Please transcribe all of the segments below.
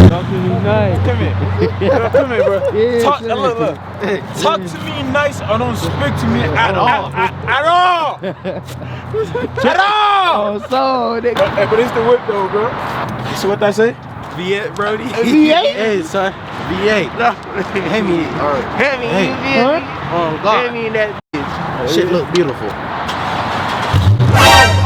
Talk to me nice. Come here. Come here, bro. Yeah, Talk, look. Hey, talk to me nice or don't speak to me at all. At all. At all. Oh, so nigga. Hey, but it's the whip though, bro. So what I say? V8, Brody. V8? Hey, son. V8. No. Hand me, Hand me, hey. huh? Oh, God. Hand me that bitch. Shit look beautiful.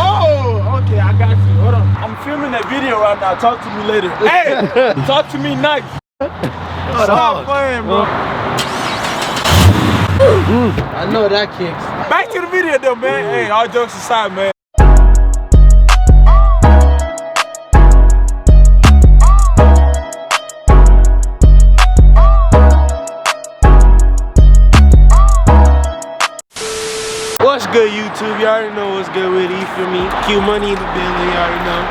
Oh, okay, I got you. Hold on. I'm filming that video right now. Talk to me later. Hey, talk to me nice. Stop playing, bro. I know that kicks. Back to the video though, man. Hey, all jokes aside, man. What's good, YouTube? You already know what's good with it, you feel me? Q Money in the building, you already know.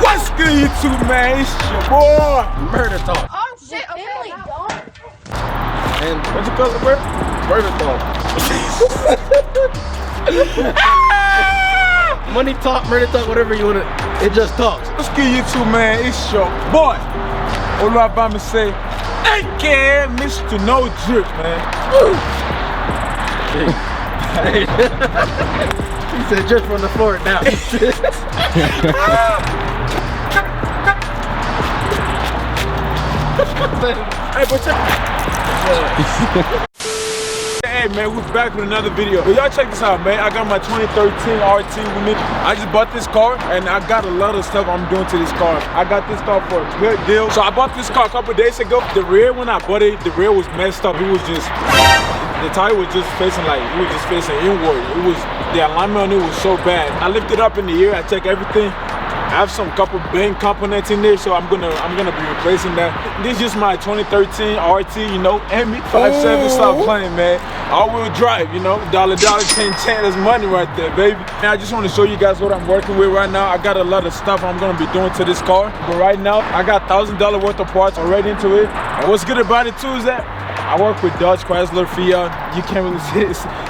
What's good, YouTube, man? It's your boy. Murder Talk. Oh shit, apparently don't. And What's your color, bro? Murder Talk. Money Talk, Murder Talk, whatever you want to, it just talks. What's good, YouTube, man? It's your boy. OluwaBamise, aka Mr. No Drip, man. Hey. He said just from the floor down. Hey, but check. Hey man, we're back with another video. But y'all check this out, man. I got my 2013 RT with me. I just bought this car and I got a lot of stuff I'm doing to this car. I got this car for a good deal. So I bought this car a couple days ago. The rear, when I bought it, the rear was messed up. It was just, the tire was just facing inward. It was, the alignment on it was so bad. I lifted up in the air, I checked everything. I have some couple bang components in there, so I'm gonna be replacing that. This is just my 2013 RT, you know, ME57. Stop playing, man. All-wheel drive, you know, dollar, 10 cents, that's money right there, baby. And I just want to show you guys what I'm working with right now. I got a lot of stuff I'm gonna be doing to this car, but right now I got $1,000 worth of parts already into it. And what's good about it too is that I work with Dodge Chrysler Fiat. You can't really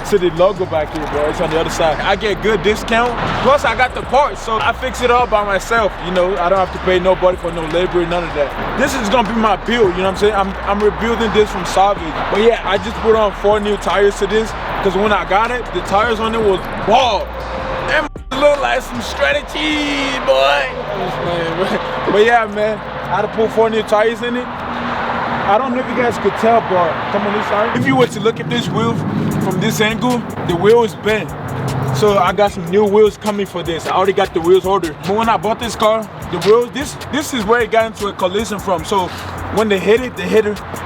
see the logo back here, bro. It's on the other side. I get good discount. Plus, I got the parts, so I fix it all by myself. You know, I don't have to pay nobody for no labor, none of that. This is gonna be my build. You know what I'm saying? I'm rebuilding this from Salvage. But yeah, I just put on 4 new tires to this because when I got it, the tires on it was bald. Them look like some strategy, boy. But yeah, man, I had to put 4 new tires in it. I don't know if you guys could tell, but come on this side. If you were to look at this wheel from this angle, the wheel is bent. So I got some new wheels coming for this. I already got the wheels ordered. But when I bought this car, the wheels, this is where it got into a collision from. So when they hit it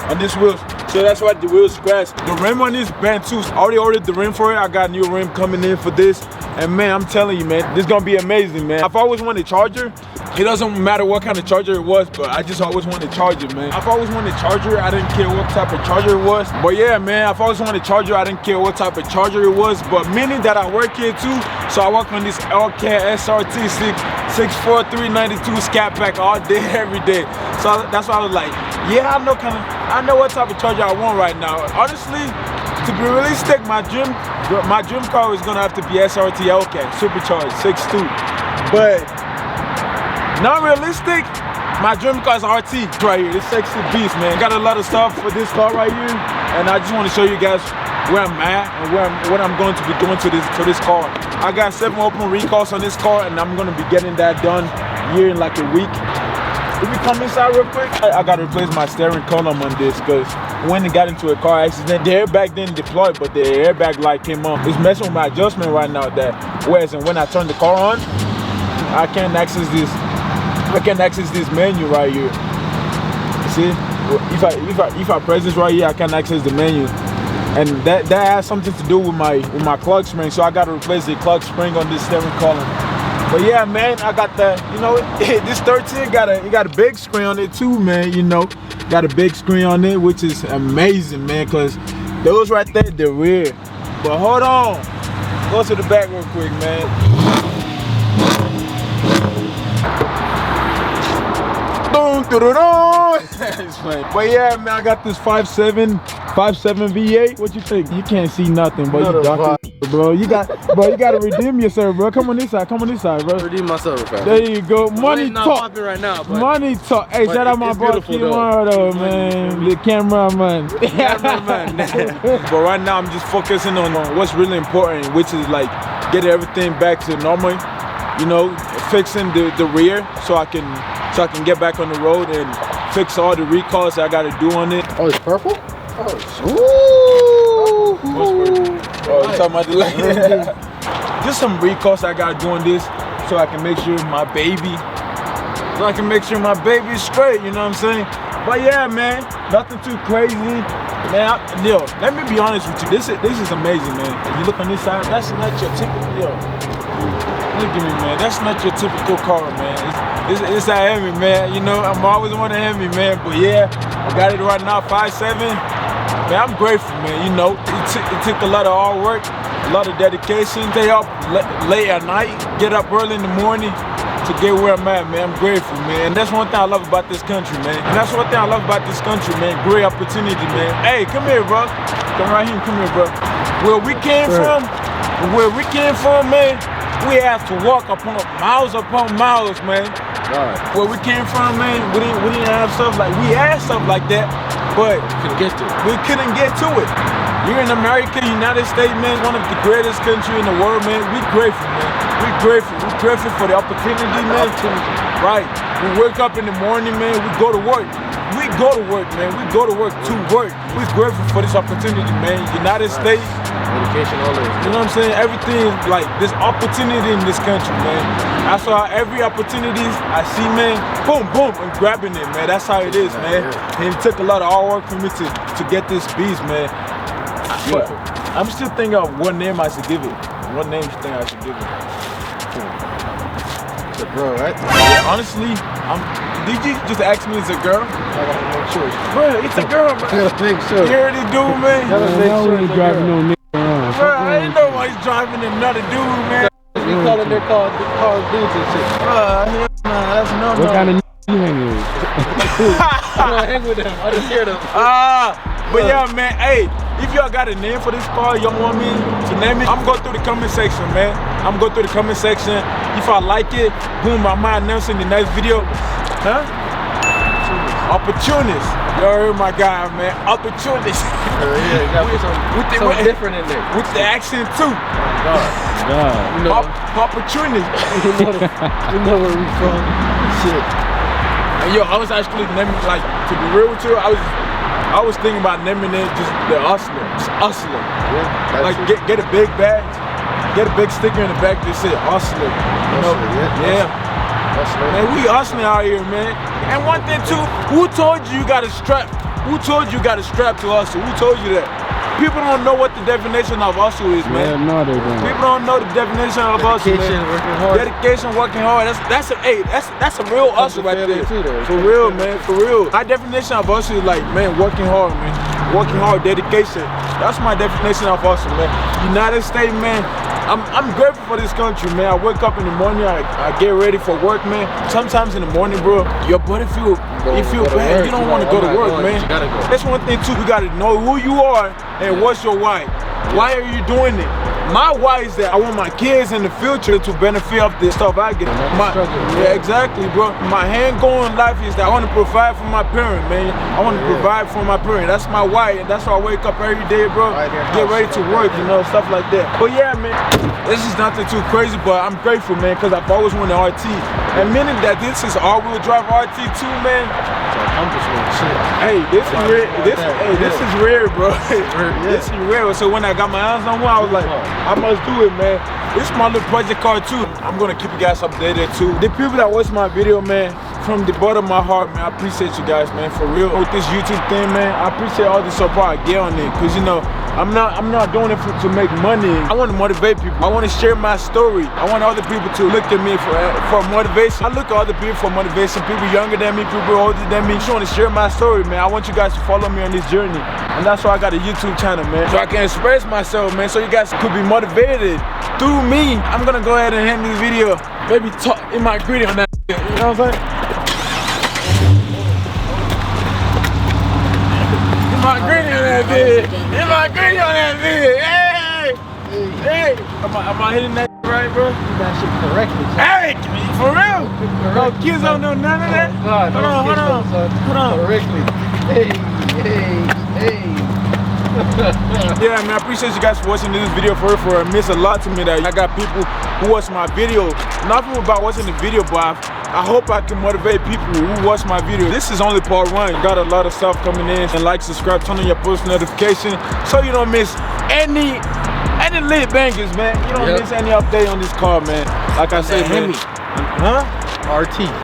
on this wheel. So that's why the wheels scratched. The rim on this bent too. I already ordered the rim for it. I got a new rim coming in for this. And man, I'm telling you, man, this is gonna be amazing, man. I've always wanted a charger. It doesn't matter what kind of charger it was, but I just always wanted a charger, man. I've always wanted a charger. I didn't care what type of charger it was. But yeah, man, I've always wanted a charger. I didn't care what type of charger it was. But meaning that I work here too, so I work on this SRT 64392 scat pack all day, every day. So that's why I was like, yeah, I know what type of charger I want right now. Honestly, to be realistic, my dream car is gonna have to be SRT supercharged 6.2. But not realistic, my dream car is RT right here. This sexy beast, man. Got a lot of stuff for this car right here, and I just want to show you guys where I'm at and what I'm going to be doing to this car. I got 7 open recalls on this car, and I'm gonna be getting that done here in like a week. If you come inside real quick, I gotta replace my steering column on this because when it got into a car accident, the airbag didn't deploy, but the airbag light came on. It's messing with my adjustment right now. Whereas when I turn the car on, I can't access this menu right here. See, if I press this right here, I can't access the menu, and that has something to do with my clutch spring. So I gotta replace the clutch spring on this steering column. But yeah, man, I got the, you know, this 13 got a big screen on it too, man. You know, got a big screen on it, which is amazing, man, because those right there, the rear. But hold on, go to the back real quick, man. It's funny. But yeah, man, I got this 5.7 V8. What you think? You can't see nothing, but you dark, bro. You gotta redeem yourself, bro. Come on this side, bro. Redeem myself, bro. There you go. Money not talk. popping right now, but Money talk. Hey, shout out my boy Kimaro, man. The cameraman. But right now, I'm just focusing on what's really important, which is like getting everything back to normal. You know, fixing the rear so I can get back on the road and fix all the recalls that I gotta do on it. Oh, it's purple? Oh, you talking about the light? Just some recalls I gotta do on this so I can make sure my baby is straight, you know what I'm saying? But yeah, man, nothing too crazy. Man, yo, let me be honest with you. This is amazing, man. If you look on this side, that's not your typical, yo. Look at me, man. That's not your typical car, man. It's a Hemi, man. You know, I'm always wanting a Hemi, man. But yeah, I got it right now, 5.7. Man, I'm grateful, man. You know, it took a lot of hard work, a lot of dedication. Stay up late at night, get up early in the morning to get where I'm at, man. I'm grateful, man. And that's one thing I love about this country, man. And that's one thing I love about this country, man. Great opportunity, man. Hey, come here, bro. Come right here, come here, bro. Where we came from, man, we had to walk upon miles, man. God. Where we came from, man, we didn't have stuff like, we had stuff like that, but we couldn't get to it. You're in America, United States, man, one of the greatest countries in the world, man. We grateful, man. We grateful for the opportunity, man. Right. We wake up in the morning, man, we go to work. We go to work, man. We go to work to work. We're grateful for this opportunity, man. United States. Education, all this. You know what I'm saying? Everything, like, this opportunity in this country, man. That's why every opportunity I see, man, boom, boom, I'm grabbing it, man. That's how it is, man. And it took a lot of hard work for me to get this beast, man. But I'm still thinking of what name I should give it. What name you think I should give it? It's a girl, right? Yeah, honestly, did you just ask me it's a girl? I gotta make sure. Bro, it's a girl, man. I gotta make sure. You heard it, dude, man? Driving no nigga around. Bro, I didn't know why he's driving another dude, man. We calling their cars dudes and shit. Hell nah, that's no. What kind of you hanging with? I don't hang with them. I just hear them. But yeah, man, hey, if y'all got a name for this car, y'all want me to name it, I'm going through the comment section, man. I'm going through the comment section. If I like it, boom, I might announce in the next video. Huh? Opportunist. You heard my guy, man. Opportunist. Yeah, you got something different in there. With the accent too. God. You know, Opportunist. you know where we from. Shit. And yo, I was actually naming, like, to be real with you, I was thinking about naming it just the Hustler. Hustler. Yeah, like get a big badge, get a big sticker in the back that said Hustler. You know? Yeah. Hustler. Man, we hustling out here, man. And one thing too, who told you got a strap? Who told you got a strap to hustle? Who told you that? People don't know what the definition of hustle is, man. Yeah, no, they don't. People don't know the definition of hustle, man. Working hard. Dedication, working hard. That's a real hustle right there. Too, though. For real, man. For real. My definition of hustle is like, man, working hard, man. Working hard, dedication. That's my definition of hustle, man. United States, man. I'm grateful for this country, man. I wake up in the morning, I get ready for work, man. Sometimes in the morning, bro, your body feel bad. You don't want to go to work, man. That's one thing too. You gotta know who you are and what's your why. Why are you doing it? My why is that I want my kids in the future to benefit of the stuff I get. Yeah, exactly, bro. My hand goal in life is that I want to provide for my parent, man. I want to provide for my parent. That's my why, and that's why I wake up every day, bro. Get ready to work, you know, stuff like that. But yeah, man, this is nothing too crazy, but I'm grateful, man, because I've always wanted an RT. And meaning that this is all-wheel drive RT too, man. Hey, this is rare. This is rare, bro. This is rare. So when I got my hands on one, I was like, I must do it, man. This is my little project car too. I'm gonna keep you guys updated too. The people that watch my video, man, from the bottom of my heart, man, I appreciate you guys, man, for real. With this YouTube thing, man, I appreciate all the support I get on it, cause you know, I'm not doing it to make money. I want to motivate people. I want to share my story. I want other people to look at me for motivation. I look at other people for motivation. People younger than me, people older than me. I just want to share my story, man. I want you guys to follow me on this journey. And that's why I got a YouTube channel, man. So I can express myself, man, so you guys could be motivated through me. I'm gonna go ahead and end this video. Maybe talk in my gritty on that, you know what I'm saying? It's my gritty on that vid. It's my gritty on that vid. Hey! Hey! Am I hitting that right, bro? That shit correctly. Hey! For real? No kids don't know none of that? God, Hold on. Correctly. Hey. Yeah, man, I appreciate you guys for watching this video. For it means a lot to me that I got people who watch my video. Nothing about watching the video, but I hope I can motivate people who watch my video. This is only part 1. Got a lot of stuff coming in. And like, subscribe, turn on your post notification so you don't miss any lit bangers, man. You don't miss any update on this car, man. Like I said, man. RT.